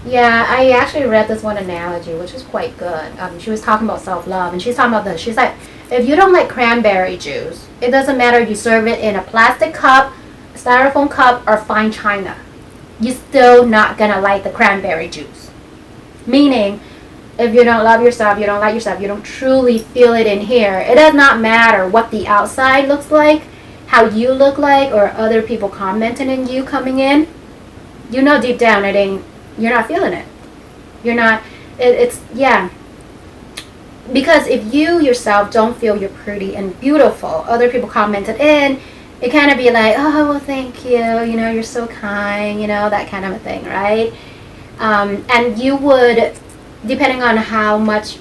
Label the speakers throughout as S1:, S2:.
S1: Yeah, I actually read this one analogy, which is quite good. She was talking about self-love, and she's talking about this. She's like, if you don't like cranberry juice, it doesn't matter you serve it in a plastic cup, styrofoam cup, or fine china. You're still not gonna like the cranberry juice. Meaning, if you don't love yourself, you don't like yourself, you don't truly feel it in here, it does not matter what the outside looks like, how you look like, or other people commenting on you coming in. You know deep down it ain't, you're not feeling it. You're not, it's, yeah. Because if you yourself don't feel you're pretty and beautiful, other people commented in, it kind of be like, oh, well, thank you, you know, you're so kind, you know, that kind of a thing, right? And you would, depending on how much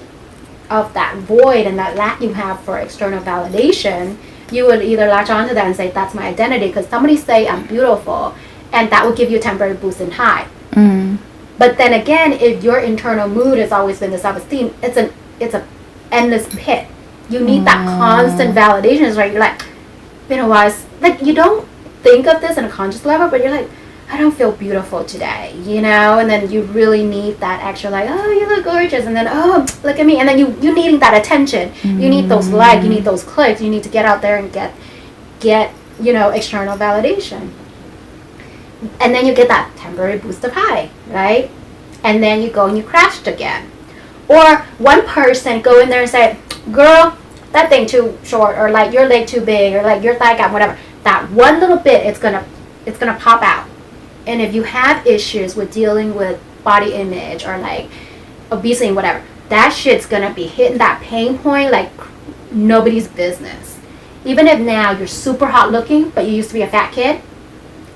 S1: of that void and that lack you have for external validation, you would either latch onto that and say, that's my identity, because somebody say I'm beautiful, and that will give you a temporary boost in high.
S2: Mm.
S1: But then again, if your internal mood has always been the self-esteem, it's a endless pit. You need that constant validation. It's right. You're like, you know, like you don't think of this on a conscious level, but you're like, I don't feel beautiful today, you know. And then you really need that extra, like, oh, you look gorgeous, and then oh, look at me, and then you needing that attention. You need those likes, you need those clicks. You need to get out there and get you know, external validation. And then you get that temporary boost of high, right? And then you go and you crashed again. Or one person go in there and say, girl, that thing too short, or like your leg too big, or like your thigh gap, whatever. That one little bit, it's gonna pop out. And if you have issues with dealing with body image or like obesity and whatever, that shit's gonna be hitting that pain point like nobody's business. Even if now you're super hot looking, but you used to be a fat kid,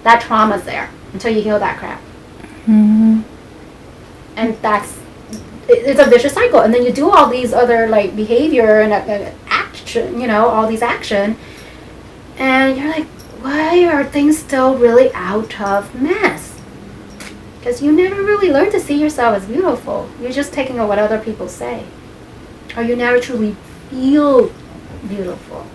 S1: that trauma's there until you heal that crap.
S2: Mm-hmm.
S1: And it's a vicious cycle. And then you do all these other like behavior and action, you know, all these action, and you're like, why are things still really out of mess? Because you never really learned to see yourself as beautiful. You're just taking on what other people say, or you never truly feel beautiful.